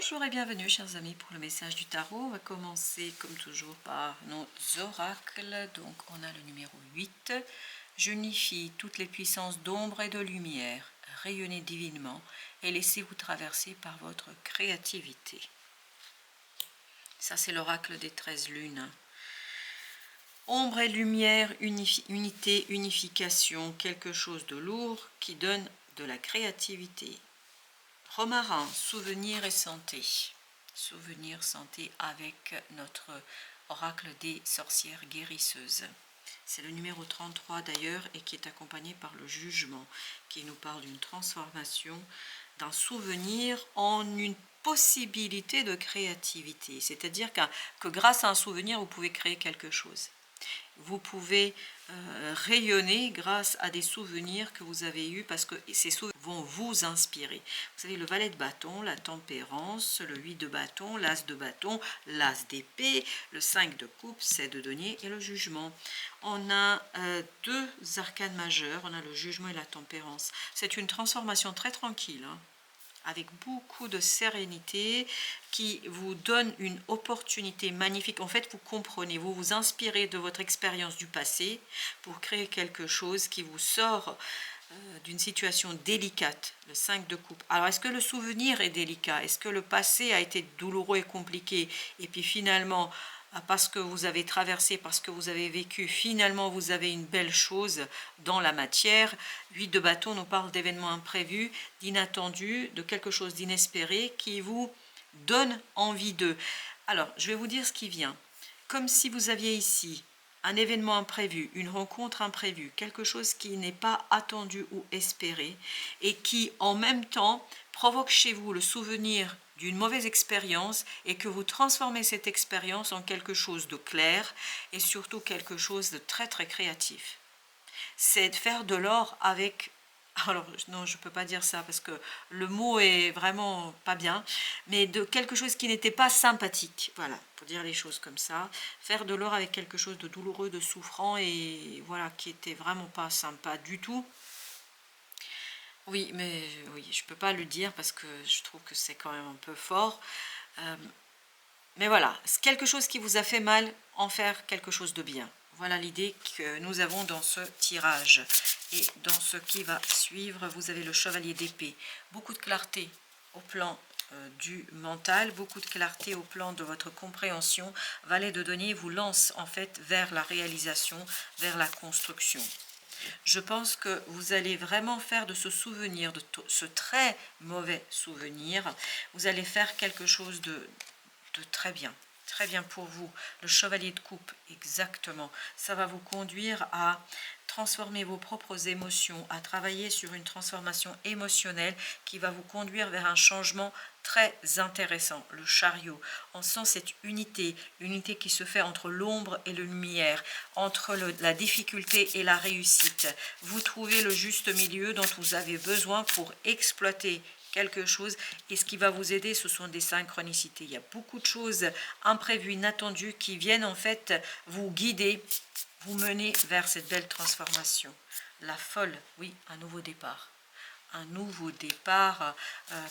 Bonjour et bienvenue chers amis pour le message du tarot. On va commencer comme toujours par nos oracles. Donc on a le numéro 8. J'unifie toutes les puissances d'ombre et de lumière. Rayonnez divinement et laissez-vous traverser par votre créativité. Ça c'est l'oracle des 13 lunes. Ombre et lumière, unité, unification, quelque chose de lourd qui donne de la créativité. Romarin, souvenir et santé. Souvenir, santé avec notre oracle des sorcières guérisseuses. C'est le numéro 33 d'ailleurs et qui est accompagné par le jugement qui nous parle d'une transformation d'un souvenir en une possibilité de créativité. C'est-à-dire que grâce à un souvenir, vous pouvez créer quelque chose. Vous pouvez rayonner grâce à des souvenirs que vous avez eus parce que ces souvenirs vont vous inspirer. Vous savez, le valet de bâton, la tempérance, le 8 de bâton, l'as de bâton, l'as d'épée, le 5 de coupe, 7 de denier et le jugement. On a deux arcanes majeurs, on a le jugement et la tempérance. C'est une transformation très tranquille, hein, avec beaucoup de sérénité, qui vous donne une opportunité magnifique. En fait, vous comprenez, vous vous inspirez de votre expérience du passé pour créer quelque chose qui vous sort d'une situation délicate, le 5 de coupe. Alors, est-ce que le souvenir est délicat? Est-ce que le passé a été douloureux et compliqué? Et puis finalement, parce que vous avez traversé, parce que vous avez vécu, finalement vous avez une belle chose dans la matière. 8 de bâton nous parle d'événements imprévus, d'inattendus, de quelque chose d'inespéré qui vous donne envie d'eux. Alors, je vais vous dire ce qui vient. Comme si vous aviez ici un événement imprévu, une rencontre imprévue, quelque chose qui n'est pas attendu ou espéré et qui en même temps provoque chez vous le souvenir d'une mauvaise expérience et que vous transformez cette expérience en quelque chose de clair et surtout quelque chose de très très créatif. C'est de faire de l'or avec... Alors non, je ne peux pas dire ça parce que le mot est vraiment pas bien, mais de quelque chose qui n'était pas sympathique, voilà, pour dire les choses comme ça. Faire de l'or avec quelque chose de douloureux, de souffrant et voilà, qui était vraiment pas sympa du tout. Oui, mais oui, je peux pas le dire parce que je trouve que c'est quand même un peu fort. Mais voilà, c'est quelque chose qui vous a fait mal, en faire quelque chose de bien. Voilà l'idée que nous avons dans ce tirage. Et dans ce qui va suivre, vous avez le chevalier d'épée. Beaucoup de clarté au plan du mental, beaucoup de clarté au plan de votre compréhension. Valet de denier vous lance en fait vers la réalisation, vers la construction. Je pense que vous allez vraiment faire de ce souvenir, de ce très mauvais souvenir, vous allez faire quelque chose de très bien pour vous. Le chevalier de coupe, exactement. Ça va vous conduire à transformer vos propres émotions, à travailler sur une transformation émotionnelle qui va vous conduire vers un changement très intéressant. Le chariot, on sent cette unité, l'unité qui se fait entre l'ombre et la lumière, entre la difficulté et la réussite. Vous trouvez le juste milieu dont vous avez besoin pour exploiter quelque chose, et ce qui va vous aider, ce sont des synchronicités. Il y a beaucoup de choses imprévues, inattendues qui viennent en fait vous guider, vous mener vers cette belle transformation. La folle, oui, un nouveau départ. Un nouveau départ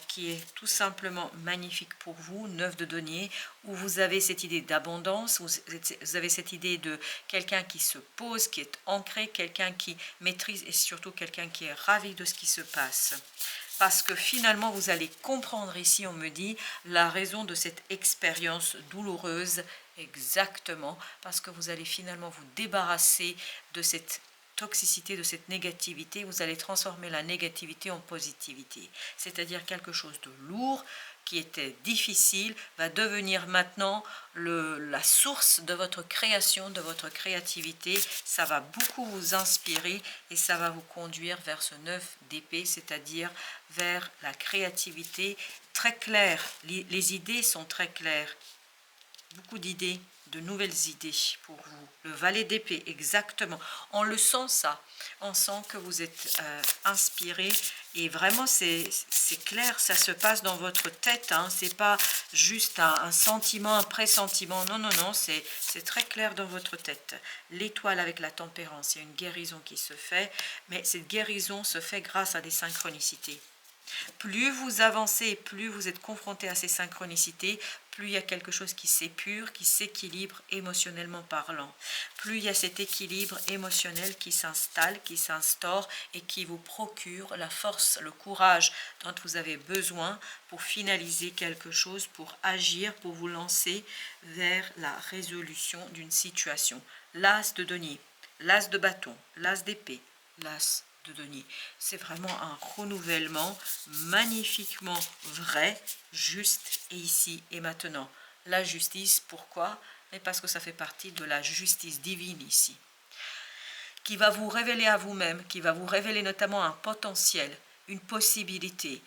qui est tout simplement magnifique pour vous, 9 de denier, où vous avez cette idée d'abondance, vous avez cette idée de quelqu'un qui se pose, qui est ancré, quelqu'un qui maîtrise et surtout quelqu'un qui est ravi de ce qui se passe. Parce que finalement, vous allez comprendre ici, on me dit, la raison de cette expérience douloureuse, exactement, parce que vous allez finalement vous débarrasser de cette toxicité, de cette négativité. Vous allez transformer la négativité en positivité. C'est-à-dire quelque chose de lourd, qui était difficile, va devenir maintenant la source de votre création, de votre créativité. Ça va beaucoup vous inspirer et ça va vous conduire vers ce 9 d'épée, c'est-à-dire vers la créativité très claire. Les idées sont très claires. Beaucoup d'idées, de nouvelles idées pour vous. Le valet d'épée, exactement. On le sent ça. On sent que vous êtes inspiré. Et vraiment, c'est clair, ça se passe dans votre tête. Hein. C'est pas juste un sentiment, un pressentiment. Non, non, non, c'est très clair dans votre tête. L'étoile avec la tempérance, il y a une guérison qui se fait. Mais cette guérison se fait grâce à des synchronicités. Plus vous avancez, plus vous êtes confronté à ces synchronicités, plus il y a quelque chose qui s'épure, qui s'équilibre émotionnellement parlant. Plus il y a cet équilibre émotionnel qui s'installe, qui s'instaure et qui vous procure la force, le courage dont vous avez besoin pour finaliser quelque chose, pour agir, pour vous lancer vers la résolution d'une situation. L'as de denier, l'as de bâton, l'as d'épée, l'as de denier. C'est vraiment un renouvellement magnifiquement vrai, juste et ici et maintenant. La justice, pourquoi? Mais parce que ça fait partie de la justice divine ici, qui va vous révéler à vous-même, qui va vous révéler notamment un potentiel, une possibilité,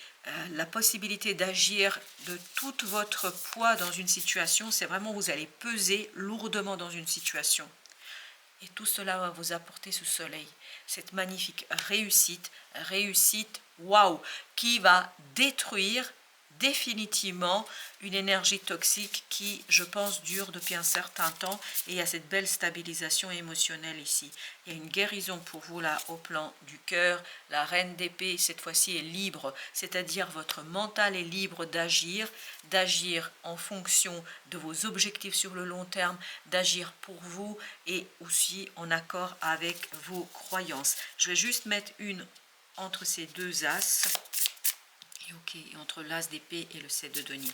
la possibilité d'agir de tout votre poids dans une situation. C'est vraiment, vous allez peser lourdement dans une situation. Et tout cela va vous apporter ce soleil, cette magnifique réussite, waouh, qui va détruire définitivement une énergie toxique qui, je pense, dure depuis un certain temps, et il y a cette belle stabilisation émotionnelle ici. Il y a une guérison pour vous là au plan du cœur. La reine d'épée cette fois-ci est libre, c'est-à-dire votre mental est libre d'agir en fonction de vos objectifs sur le long terme, d'agir pour vous et aussi en accord avec vos croyances. Je vais juste mettre une entre ces deux as. Et ok, entre l'as d'épée et le 7 de denier.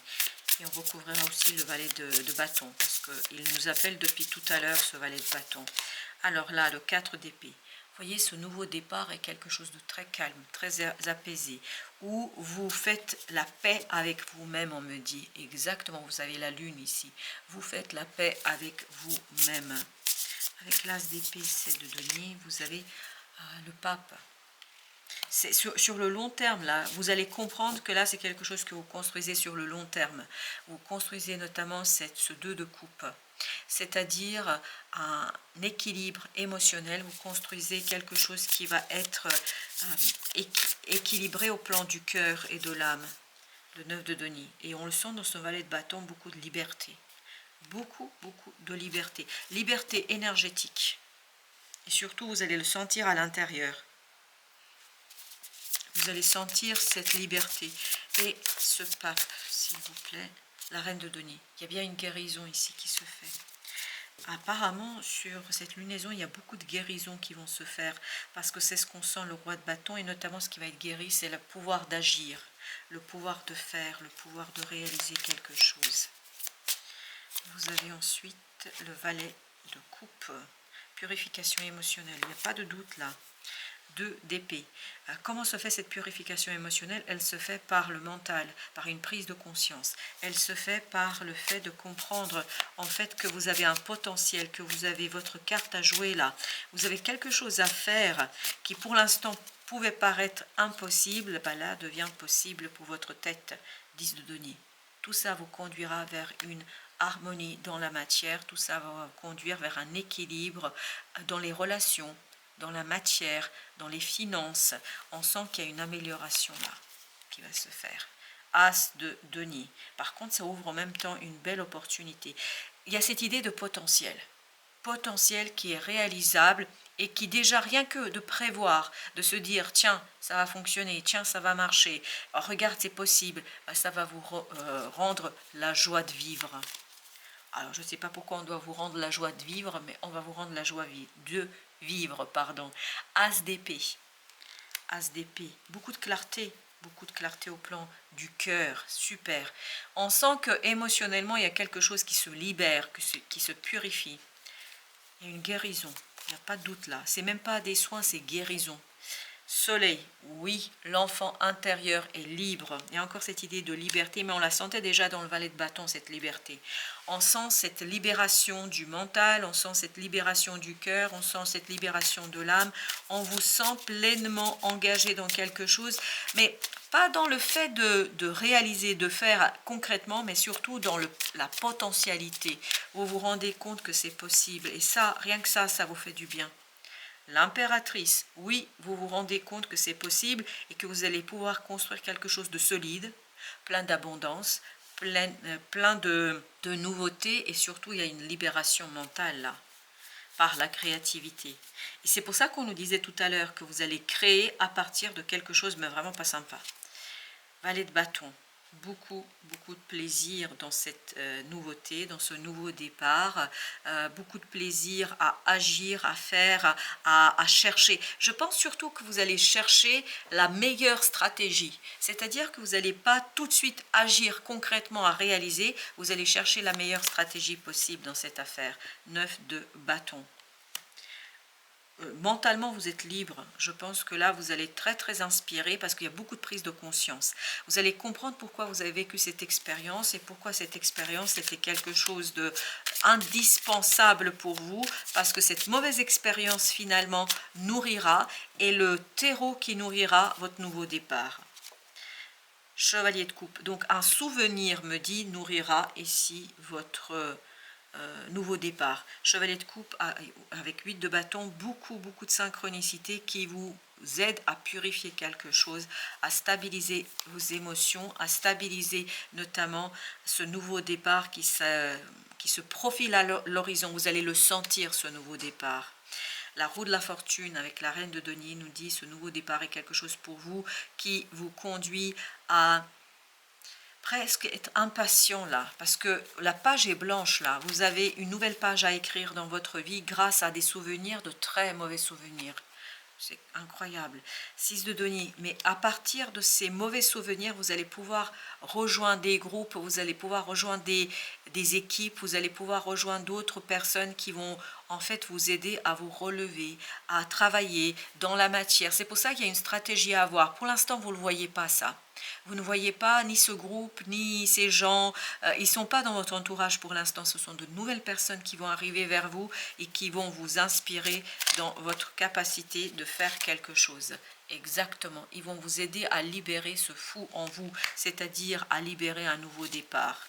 Et on recouvrira aussi le valet de bâton, parce qu'il nous appelle depuis tout à l'heure, ce valet de bâton. Alors là, le 4 d'épée. Vous voyez, ce nouveau départ est quelque chose de très calme, très apaisé, où vous faites la paix avec vous-même, on me dit. Exactement, vous avez la lune ici. Vous faites la paix avec vous-même. Avec l'as d'épée, 7 de denier, vous avez le pape. C'est sur le long terme, là, vous allez comprendre que là, c'est quelque chose que vous construisez sur le long terme. Vous construisez notamment ce 2 de coupe, c'est-à-dire un équilibre émotionnel. Vous construisez quelque chose qui va être équilibré au plan du cœur et de l'âme, le 9 de denier. Et on le sent dans ce valet de bâton, beaucoup de liberté. Beaucoup de liberté. Liberté énergétique. Et surtout, vous allez le sentir à l'intérieur. Vous allez sentir cette liberté. Et ce pape, s'il vous plaît, la reine de denier. Il y a bien une guérison ici qui se fait. Apparemment, sur cette lunaison, il y a beaucoup de guérisons qui vont se faire, parce que c'est ce qu'on sent le roi de bâton, et notamment ce qui va être guéri, c'est le pouvoir d'agir, le pouvoir de faire, le pouvoir de réaliser quelque chose. Vous avez ensuite le valet de coupe, purification émotionnelle. Il n'y a pas de doute là. 2 d'épée. Comment se fait cette purification émotionnelle? Elle se fait par le mental, par une prise de conscience. Elle se fait par le fait de comprendre en fait que vous avez un potentiel, que vous avez votre carte à jouer là. Vous avez quelque chose à faire qui pour l'instant pouvait paraître impossible, ben là devient possible pour votre tête. 10 de denier. Tout ça vous conduira vers une harmonie dans la matière, tout ça va vous conduire vers un équilibre dans les relations, dans la matière, dans les finances. On sent qu'il y a une amélioration là qui va se faire. As de denier. Par contre, ça ouvre en même temps une belle opportunité. Il y a cette idée de potentiel. Potentiel qui est réalisable et qui déjà rien que de prévoir, de se dire tiens ça va fonctionner, tiens ça va marcher, regarde c'est possible, ça va vous rendre la joie de vivre. Alors je ne sais pas pourquoi on doit vous rendre la joie de vivre, mais on va vous rendre la joie de vivre, pardon. As d'épée, beaucoup de clarté au plan du cœur, super. On sent que émotionnellement il y a quelque chose qui se libère, qui se purifie. Il y a une guérison, il n'y a pas de doute là. C'est même pas des soins, c'est guérison. Soleil, oui, l'enfant intérieur est libre. Il y a encore cette idée de liberté, mais on la sentait déjà dans le valet de bâton, cette liberté. On sent cette libération du mental, on sent cette libération du cœur, on sent cette libération de l'âme. On vous sent pleinement engagé dans quelque chose, mais pas dans le fait de réaliser, de faire concrètement, mais surtout dans la potentialité. Vous vous rendez compte que c'est possible, et ça, rien que ça vous fait du bien. L'impératrice, oui, vous vous rendez compte que c'est possible et que vous allez pouvoir construire quelque chose de solide, plein d'abondance, plein de nouveautés, et surtout il y a une libération mentale là, par la créativité. Et c'est pour ça qu'on nous disait tout à l'heure que vous allez créer à partir de quelque chose mais vraiment pas sympa. Valet de bâton. Beaucoup de plaisir dans cette nouveauté, dans ce nouveau départ, beaucoup de plaisir à agir, à faire, à chercher. Je pense surtout que vous allez chercher la meilleure stratégie, c'est-à-dire que vous n'allez pas tout de suite agir concrètement à réaliser, vous allez chercher la meilleure stratégie possible dans cette affaire. 9 de bâton. Mentalement vous êtes libre, je pense que là vous allez être très inspiré parce qu'il y a beaucoup de prise de conscience. Vous allez comprendre pourquoi vous avez vécu cette expérience et pourquoi cette expérience était quelque chose de indispensable pour vous, parce que cette mauvaise expérience finalement nourrira, et le terreau qui nourrira votre nouveau départ. Chevalier de coupe, donc un souvenir me dit nourrira ici votre nouveau départ. Chevalier de coupe avec 8 de bâton, beaucoup de synchronicité qui vous aide à purifier quelque chose, à stabiliser vos émotions, à stabiliser notamment ce nouveau départ qui se profile à l'horizon. Vous allez le sentir, ce nouveau départ. La roue de la fortune avec la reine de denier nous dit ce nouveau départ est quelque chose pour vous qui vous conduit à presque être impatient là, parce que la page est blanche là, vous avez une nouvelle page à écrire dans votre vie grâce à des souvenirs, de très mauvais souvenirs. C'est incroyable. 6 de denier, mais à partir de ces mauvais souvenirs, vous allez pouvoir rejoindre des groupes, vous allez pouvoir rejoindre des équipes, vous allez pouvoir rejoindre d'autres personnes qui vont en fait vous aider à vous relever, à travailler dans la matière. C'est pour ça qu'il y a une stratégie à avoir. Pour l'instant, vous ne le voyez pas ça. Vous ne voyez pas ni ce groupe, ni ces gens, ils ne sont pas dans votre entourage pour l'instant. Ce sont de nouvelles personnes qui vont arriver vers vous et qui vont vous inspirer dans votre capacité de faire quelque chose. Exactement, ils vont vous aider à libérer ce fou en vous, c'est-à-dire à libérer un nouveau départ.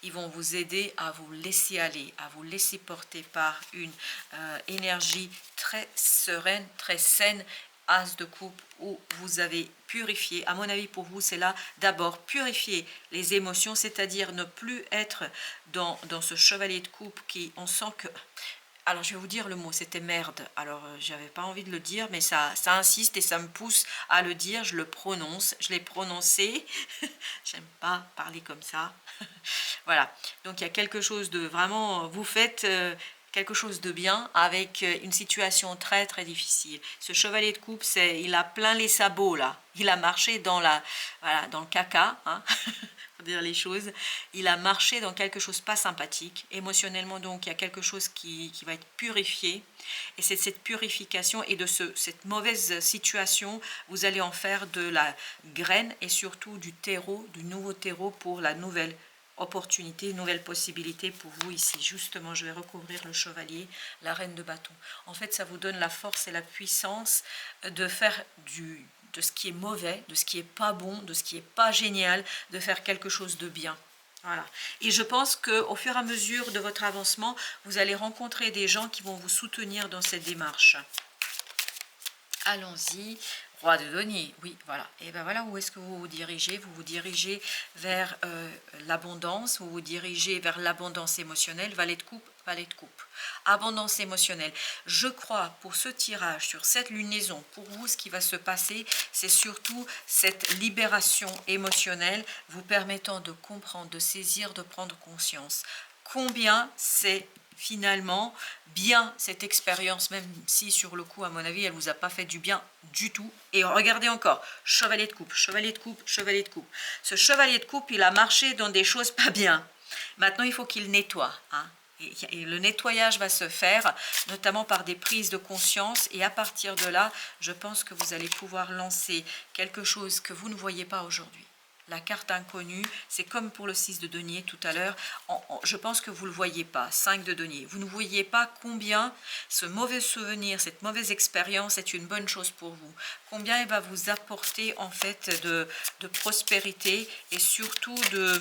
Ils vont vous aider à vous laisser aller, à vous laisser porter par une énergie très sereine, très saine. As de coupe où vous avez purifié. À mon avis, pour vous, c'est là d'abord purifier les émotions, c'est-à-dire ne plus être dans ce chevalier de coupe qui, on sent que... Alors, je vais vous dire le mot, c'était merde. Alors, j'avais pas envie de le dire, mais ça insiste et ça me pousse à le dire. Je le prononce, je l'ai prononcé. J'aime pas parler comme ça. Voilà. Donc, il y a quelque chose de vraiment... Vous faites... quelque chose de bien avec une situation très difficile. Ce chevalier de coupe, il a plein les sabots là. Il a marché dans dans le caca, hein, pour dire les choses. Il a marché dans quelque chose pas sympathique. Émotionnellement, donc, il y a quelque chose qui va être purifié. Et c'est cette purification et de cette mauvaise situation, vous allez en faire de la graine et surtout du terreau, du nouveau terreau pour la nouvelle opportunité, nouvelle possibilité pour vous ici. Justement, je vais recouvrir le chevalier, la reine de bâton. En fait, ça vous donne la force et la puissance de faire de ce qui est mauvais, de ce qui est pas bon, de ce qui est pas génial, de faire quelque chose de bien. Voilà. Et je pense qu'au fur et à mesure de votre avancement, vous allez rencontrer des gens qui vont vous soutenir dans cette démarche. Allons-y. Roi de denier, oui, voilà. Et bien voilà où est-ce que vous vous dirigez. Vous vous dirigez vers l'abondance, vous vous dirigez vers l'abondance émotionnelle. Valet de coupe, valet de coupe. Abondance émotionnelle. Je crois pour ce tirage, sur cette lunaison, pour vous, ce qui va se passer, c'est surtout cette libération émotionnelle vous permettant de comprendre, de saisir, de prendre conscience. Combien c'est finalement bien cette expérience, même si sur le coup, à mon avis, elle vous a pas fait du bien du tout. Et regardez encore, chevalier de coupe, chevalier de coupe, chevalier de coupe. Ce chevalier de coupe, il a marché dans des choses pas bien. Maintenant, il faut qu'il nettoie, hein. Et le nettoyage va se faire, notamment par des prises de conscience. Et à partir de là, je pense que vous allez pouvoir lancer quelque chose que vous ne voyez pas aujourd'hui. La carte inconnue, c'est comme pour le 6 de denier tout à l'heure, je pense que vous ne le voyez pas, 5 de denier. Vous ne voyez pas combien ce mauvais souvenir, cette mauvaise expérience est une bonne chose pour vous. Combien elle va vous apporter en fait de prospérité et surtout de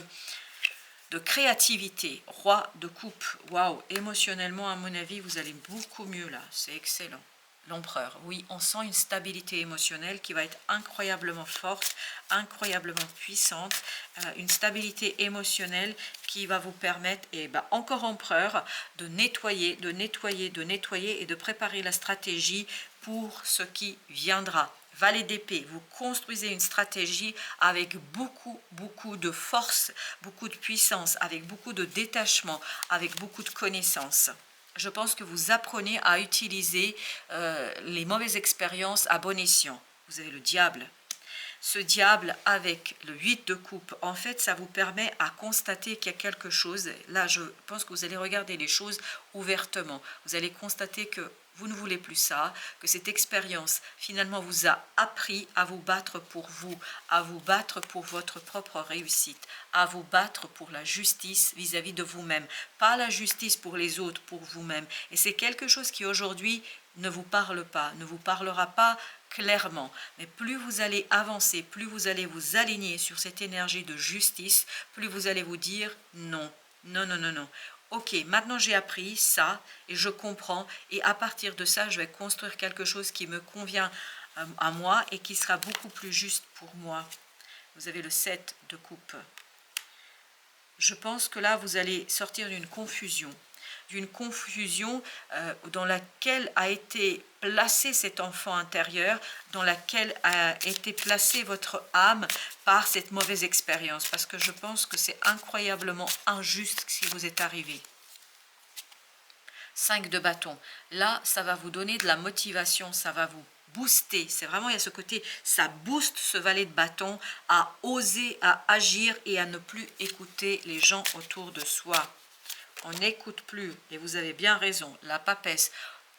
créativité. Roi de coupe, waouh, émotionnellement à mon avis, vous allez beaucoup mieux là, c'est excellent. L'empereur, oui, on sent une stabilité émotionnelle qui va être incroyablement forte, incroyablement puissante, une stabilité émotionnelle qui va vous permettre, et ben encore empereur, de nettoyer et de préparer la stratégie pour ce qui viendra. Valet d'épée, vous construisez une stratégie avec beaucoup de force, beaucoup de puissance, avec beaucoup de détachement, avec beaucoup de connaissances. Je pense que vous apprenez à utiliser les mauvaises expériences à bon escient. Vous avez le diable. Ce diable avec le 8 de coupe, en fait, ça vous permet à constater qu'il y a quelque chose. Là, je pense que vous allez regarder les choses ouvertement. Vous allez constater que vous ne voulez plus ça, que cette expérience, finalement, vous a appris à vous battre pour vous, à vous battre pour votre propre réussite, à vous battre pour la justice vis-à-vis de vous-même. Pas la justice pour les autres, pour vous-même. Et c'est quelque chose qui, aujourd'hui, ne vous parle pas, ne vous parlera pas clairement. Mais plus vous allez avancer, plus vous allez vous aligner sur cette énergie de justice, plus vous allez vous dire non, non, non, non, non. Ok, maintenant j'ai appris ça et je comprends et à partir de ça, je vais construire quelque chose qui me convient à moi et qui sera beaucoup plus juste pour moi. Vous avez le 7 de coupe. Je pense que là, vous allez sortir d'une confusion dans laquelle a été placé cet enfant intérieur, dans laquelle a été placée votre âme par cette mauvaise expérience. Parce que je pense que c'est incroyablement injuste ce qui vous est arrivé. 5 de bâton. Là, ça va vous donner de la motivation, ça va vous booster. C'est vraiment, il y a ce côté, ça booste ce valet de bâton à oser, à agir et à ne plus écouter les gens autour de soi. On n'écoute plus, et vous avez bien raison, la papesse.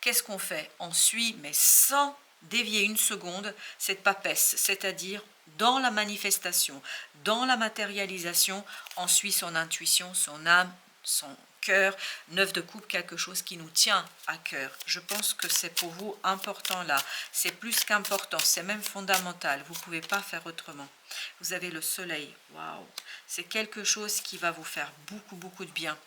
Qu'est-ce qu'on fait? On suit, mais sans dévier une seconde, cette papesse, c'est-à-dire dans la manifestation, dans la matérialisation, on suit son intuition, son âme, son cœur. 9 de coupe, quelque chose qui nous tient à cœur. Je pense que c'est pour vous important là. C'est plus qu'important, c'est même fondamental. Vous ne pouvez pas faire autrement. Vous avez le soleil. Waouh! C'est quelque chose qui va vous faire beaucoup de bien.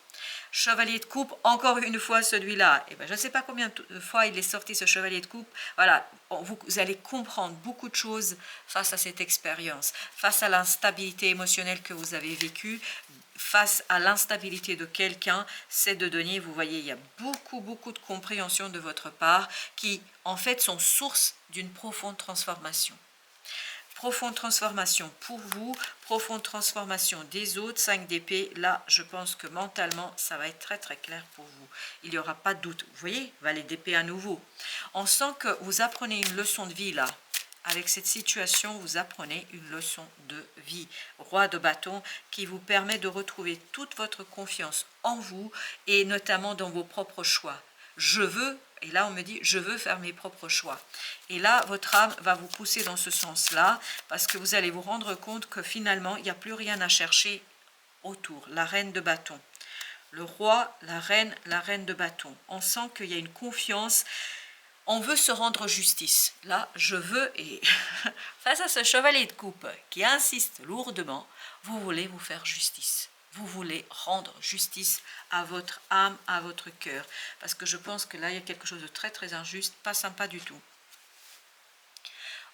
Chevalier de coupe, encore une fois celui-là. Eh ben, je ne sais pas combien de fois il est sorti ce chevalier de coupe. Voilà, vous allez comprendre beaucoup de choses face à cette expérience, face à l'instabilité émotionnelle que vous avez vécue, face à l'instabilité de quelqu'un, c'est de donner, vous voyez, il y a beaucoup de compréhension de votre part qui, en fait, sont source d'une profonde transformation. Profonde transformation pour vous, profonde transformation des autres. 5 d'épée, là, je pense que mentalement, ça va être très clair pour vous. Il n'y aura pas de doute. Vous voyez, valet d'épée à nouveau. On sent que vous apprenez une leçon de vie, là. Avec cette situation, vous apprenez une leçon de vie. Roi de bâton qui vous permet de retrouver toute votre confiance en vous et notamment dans vos propres choix. Je veux, et là on me dit, je veux faire mes propres choix. Et là, votre âme va vous pousser dans ce sens-là, parce que vous allez vous rendre compte que finalement, il n'y a plus rien à chercher autour. La reine de bâton. Le roi, la reine de bâton. On sent qu'il y a une confiance. On veut se rendre justice. Là, je veux, et face à ce chevalier de coupe qui insiste lourdement, vous voulez vous faire justice. Vous voulez rendre justice à votre âme, à votre cœur. Parce que je pense que là, il y a quelque chose de très injuste, pas sympa du tout.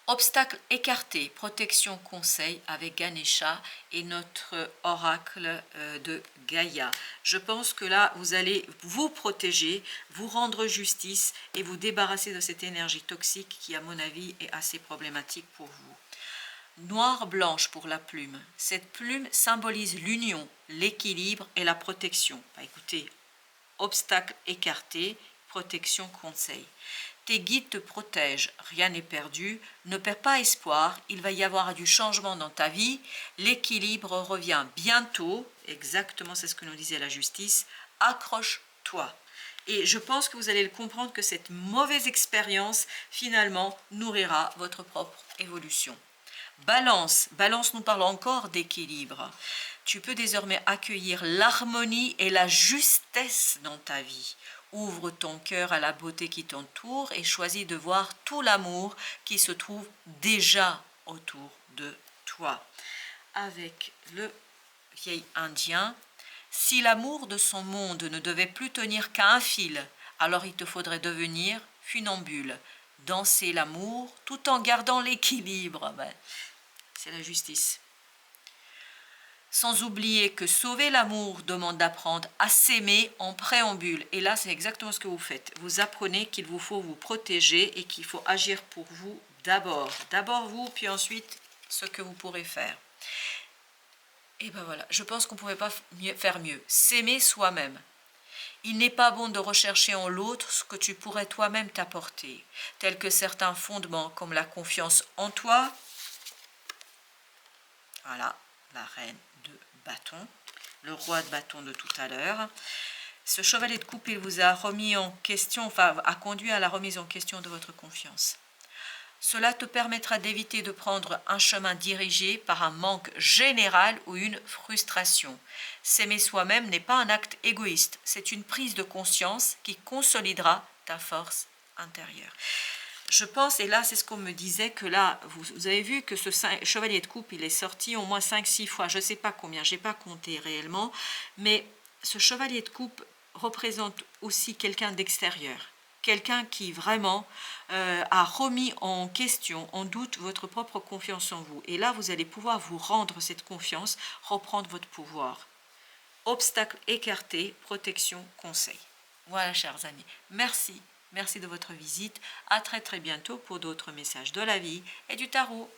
Obstacle écarté, protection, conseil avec Ganesha et notre oracle de Gaïa. Je pense que là, vous allez vous protéger, vous rendre justice et vous débarrasser de cette énergie toxique qui, à mon avis, est assez problématique pour vous. Noir-blanche pour la plume. Cette plume symbolise l'union, l'équilibre et la protection. Bah, écoutez, obstacle écarté, protection, conseil. Tes guides te protègent, rien n'est perdu, ne perds pas espoir, il va y avoir du changement dans ta vie, l'équilibre revient bientôt, exactement c'est ce que nous disait la justice, accroche-toi. Et je pense que vous allez le comprendre que cette mauvaise expérience, finalement, nourrira votre propre évolution. Balance, balance nous parle encore d'équilibre. Tu peux désormais accueillir l'harmonie et la justesse dans ta vie. Ouvre ton cœur à la beauté qui t'entoure et choisis de voir tout l'amour qui se trouve déjà autour de toi. Avec le vieil indien, si l'amour de son monde ne devait plus tenir qu'à un fil, alors il te faudrait devenir funambule, danser l'amour tout en gardant l'équilibre. Ben, c'est la justice. Sans oublier que sauver l'amour demande d'apprendre à s'aimer en préambule. Et là, c'est exactement ce que vous faites. Vous apprenez qu'il vous faut vous protéger et qu'il faut agir pour vous D'abord vous, puis ensuite ce que vous pourrez faire. Et ben voilà, je pense qu'on ne pouvait pas faire mieux. S'aimer soi-même. Il n'est pas bon de rechercher en l'autre ce que tu pourrais toi-même t'apporter, tels que certains fondements comme la confiance en toi. Voilà, la reine de bâton, le roi de bâton de tout à l'heure. Ce chevalier de coupe, il vous a remis en question, enfin, a conduit à la remise en question de votre confiance. Cela te permettra d'éviter de prendre un chemin dirigé par un manque général ou une frustration. S'aimer soi-même n'est pas un acte égoïste, c'est une prise de conscience qui consolidera ta force intérieure. Je pense, et là c'est ce qu'on me disait, que là, vous avez vu que ce chevalier de coupe, il est sorti au moins 5-6 fois, je ne sais pas combien, je n'ai pas compté réellement, mais ce chevalier de coupe représente aussi quelqu'un d'extérieur. Quelqu'un qui vraiment a remis en question, en doute, votre propre confiance en vous. Et là, vous allez pouvoir vous rendre cette confiance, reprendre votre pouvoir. Obstacle écarté, protection, conseil. Voilà, chers amis. Merci. Merci de votre visite. À très très bientôt pour d'autres messages de la vie et du tarot.